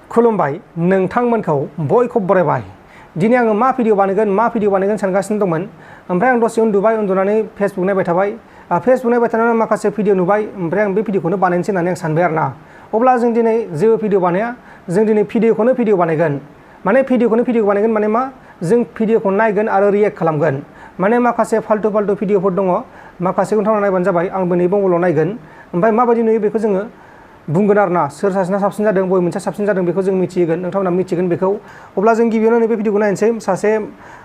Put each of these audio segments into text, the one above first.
खुलुमबाय नोंथांमोनखौ बयखौबो बरायबाय। दिनै आङो मा भिडिअ बानायगोन सानगासिनो दंमोन। ओमफ्राय आं दसे उन्दुनानै फेसबुक नायबाय थाबाय। फेसबुक नायबाय थानानै माखासे भिडिअ नुबाय। ओमफ्राय आं बे भिडिअखौनो बानायनोसै होननानै आं सानबाय आरोना। अब्ला जों दिनै जेबो भिडिअ बानाया, जों दिनै भिडिअ बानायगोन। माने भिडिअ बानायगोन माने मा, जों भिडिअखौ नायगोन आरो रियेक्ट खालामगोन। माने माखासे फाल्तु भिडिअफोर दङ, माखासेखौ नोंथांमोना नायबानो जाबाय। आंबो नै मबाइलाव नायगोन। ओमफ्राय माबायदि नुयो बेखौ जोङो बुंगोन आरोना। सोर सासेना साबसिन जादों, बबे मोनसेया साबसिन जादों बेखौ जों मिथिगोन, नोंथांमोना मिथिगोन बेखौ। अब्ला जों गिबियावनो नैबे भिडिअखौ नायनोसै। सासे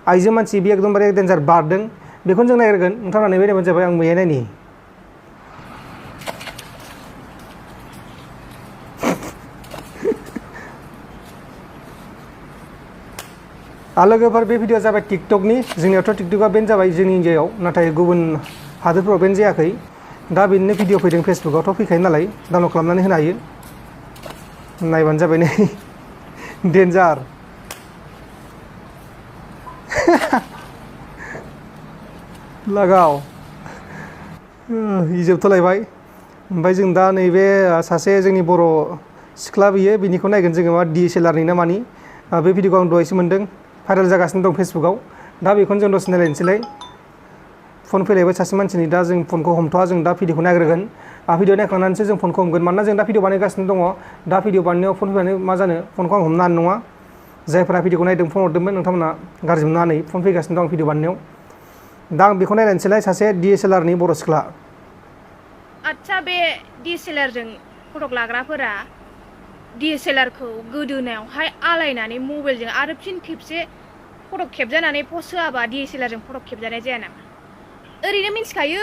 आइजो मानसि बे एकदमबारे डेन्जार बारदों, बेखौनो जों नायगोन। नोंथांमोना नैबे नायबानो जाबाय। आं मैया नायनि लोगोफोर, बे भिडिअ जाबाय टिकटकनि। जोंनियावथ' टिकटकआ बेन जाबाय जोंनि इन्डियायाव, नाथाय गुबुन हादोरफ्राव बेन जायाखै। दा बिदिनो भिडिअ फैदों, फेसबुकआवथ' फैखायो नालाय, डाउनलड खालामनानै होनो हायो। नायबानो जाबाय नै डेन्जार लागाव इजोबथ'लायबाय। ओमफ्राय जों दा नैबे सासे जोंनि बर' सिख्ला बिनिखौ नायगोन जोङो। मा DSLRनि ना मानि। बे भिडिअखौ आं दहायसो मोन्दों, भाइरेल जागासिनो दं फेसबुकआव। दा बेखौनो जों दसे नायलायनोसैलाय। फन फैलायबाय सासे मानसिनि। दा जों फनखौ हमथ'वा, जों दा भिडिअखौ नायग्रोगोन। भिडिअ नायखांनानैसो जों फनखौ हमगोन। मानोना जों दा भिडिअ बानायगासिनो दङ। दा भिडिअ बानायनायाव फन फैनानै मा जानो, फनखौ आं हमनो हानाय नङा। जायफोरा भिडिअखौ नायदों फन हरदोंमोन, नोंथांमोना गाज्रि मोननानै फन फैगासिनो दं भिडिअ बानायनायाव। दा आं बेखौ नायलायनोसैलाय। सासे DSLRनि बर' सिख्ला। आच्छा, बे DSLRजों फटक लाग्राफोरा DSLRखौ गोदोनायावहाय आलायनानै मबाइलजों आरो फिन खेबसे फटक खेबजानानै पस्ट होआबा DSLRजों फटक खेबजानाय जाया नामा? ओरैनो मिन्थिखायो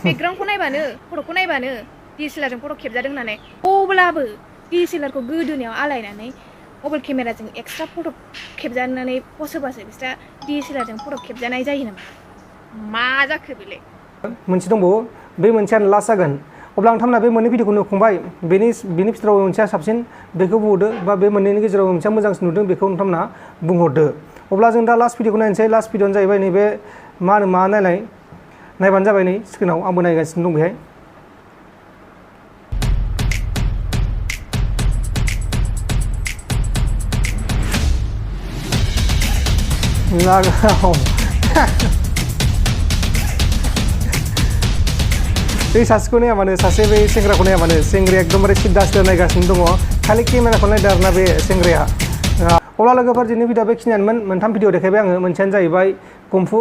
बेकग्राउन्डखौ नायबानो, फटकखौ नायबानो DSLRजों फटक खेबजादों होननानै। अब्लाबो DSLRखौ गोदोनायाव आलायनानै मबाइल केमेराजों एक्सट्रा फटक खेबजानानै पस्ट होबासो बिस्रा DSLRजों फटक खेबजानाय जायो नामा? मा जाखो बेलाय? मोनसे दंबावो, बे मोनसेयानो लास्ट जागोन। अब्ला नोंथांमोना बे मोननै भिडिअखौ नुखांबाय। बेनि फिथोराव मोनसेया साबसिन, बेखौ बुंहरदो। बा बे मोननैनि गेजेराव मोनसेया मोजांसिन नुदों, बेखौ नोंथांमोना बुंहरदो। अब्ला जों दा लास्ट भिडिअखौ नायनोसै। लास्ट भिडिअआनो जाहैबाय नैबे मा नायबानो जाबाय। नै स्क्रिनाव आंबो नायगासिनो दं बेहाय। लागाव बे सासेखौ नाया मानो, सासे बे सेंग्राखौ नाया मानो। सेंग्राया एकदमबारे सिदा नायगासिनो दङ। खालि केमेराखौ नायदो आरोना बे सेंग्राया। अब्ला लोगोफोर, दिनै भिडिअ बेखिनियानोमोन। मोनथाम भिडिअ देखायबाय आङो। मोनसेयानो जाहैबाय कुम्फु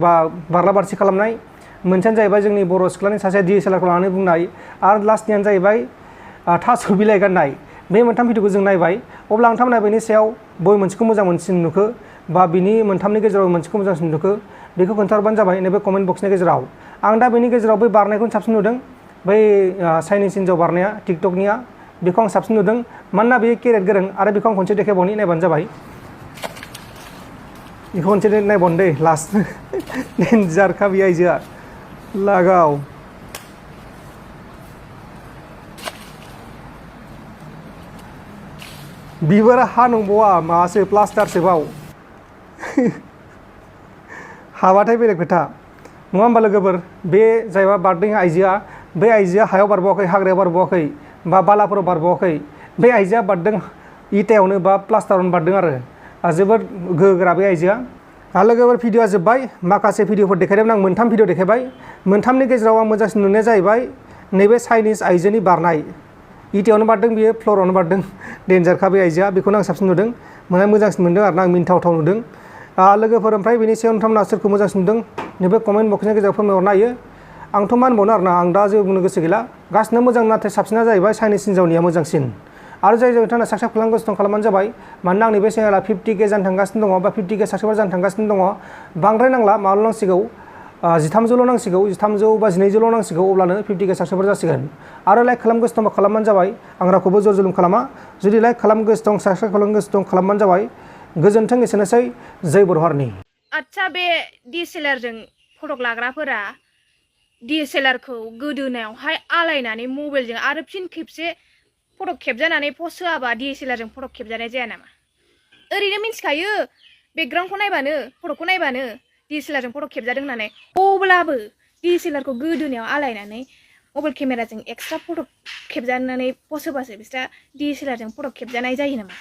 बा बारला बारसि खालामनाय। मोनसेयानो जाहैबाय जोंनि बर' सिख्लानि सासे DSLRखौ लानानै बुंनाय। आरो लास्टनियानो जाहैबाय थास' बिलाइ गाननाय। बे मोनथाम भिडिअखौ जों नायबाय। अब्ला नोंथांमोना बेनि सायाव बबे मोनसेखौ मोजां मोनसिन नुखो, बा बिनि मोनथामनि गेजेराव मोनसेखौ मोजांसिन नुखो, बेखौ खोन्थाहरबानो जाबाय नैबे कमेन्ट बक्सनि गेजेराव। आं दा बेनि गेजेराव बै बारनायखौनो साबसिन नुदों। बै चाइनिस हिन्जाव बारनाया टिकटकनिया, बेखौ आं साबसिन नुदों। मानोना बेयो केरेट गोरों। आरो बेखौ आं खनसे देखायबावनि, नायबानो जाबाय। बेखौ खनसे नायबावनो दै लास्ट। डेन्जारखा बे आइजोआ लागाव। बिबारा हा नंबावा, माबासो प्लास्टारसो बाव। हाबाथाय बेलेग खोथा नङा होमबा लोगोफोर। बे जायबा बारदों आइजोआ, बे आइजोआ हायाव बारबावाखै, हाग्रायाव बारबावाखै, बा बालाफोराव बारबावाखै। बे आइजोआ बारदों इटायावनो बा प्लास्टारावनो बारदों आरो। जोबोद गोहोगोरा बे आइजोआ। लोगोफोर, भिडिअआ जोब्बाय। माखासे भिडिअफोर देखायदोंमोन आं। मोनथाम भिडिअ देखायबाय। मोनथामनि गेजेराव आं मोजांसिन नुनाया जाहैबाय नैबे चाइनिस आइजोनि बारनाय। इटायावनो बारदों, बियो फ्ल'रावनो बारदों। डेन्जारखा बे आइजोआ। बेखौनो आं साबसिन नुदों, माने मोजांसिन मोनदों आरोना। आं मिनिथावथाव नुदों। लोगोफोर, ओमफ्राय बेनि सायाव नोंथांमोना सोरखौ मोजांसिन नुदों, नैबे कमेन्ट बक्सनि गेजेराव फोरमायहरनो हायो। आंथ' मा होनबावनो आरोना, आं दा जेबो बुंनो गोसो गैला। गासिनो मोजां, नाथाय साबसिना जाहैबाय चाइनिस हिन्जावनिया मोजांसिन। आरो जाय बिथांमोना साबस्क्राइब खालामगासिनो दं, खालामबानो जाबाय। मानोना आंनि बे चेनेला 50K जानो थांगासिनो दङ, बा 50K साबस्क्राइबार जानो थांगासिनो दङ। बांद्राय नांला, माबाल' नांसिगौ, 1300ल' नांसिगौ, 1300 बा 1200ल' नांसिगौ। अब्लानो 50K साबस्क्राइबार जासिगोन। आरो लाइक खालामगासिनो दंबा खालामबानो जाबाय। आं रावखौबो जर जुलुम खालामा। जुदि लाइक खालामगासिनो दं, साबस्क्राइब खालामगासिनो दं, खालामबानो जाबाय। गोजोन्थों, एसेनोसै। जय बर' हारिनि। आच्छा, बे DSLRजों फटक लाग्राफोरा DSLRखौ गोदोनायावहाय आलायनानै मबाइलजों आरो फिन खेबसे फटक खेबजानानै पस्ट होआबा DSLRजों फटक खेबजानाय जाया नामा? ओरैनो मिन्थिखायो बेकग्राउन्डखौ नायबानो, फटकखौ नायबानो DSLRजों फटक खेबजादों होननानै। अब्लाबो DSLRखौ गोदोनायाव आलायनानै मबाइल केमेराजों एक्सट्रा फट' खेबजानानै पस्ट होबासो बिस्रा DSLR जों फट' खेबजानाय जायो नामा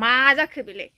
मा जाखो बेलाय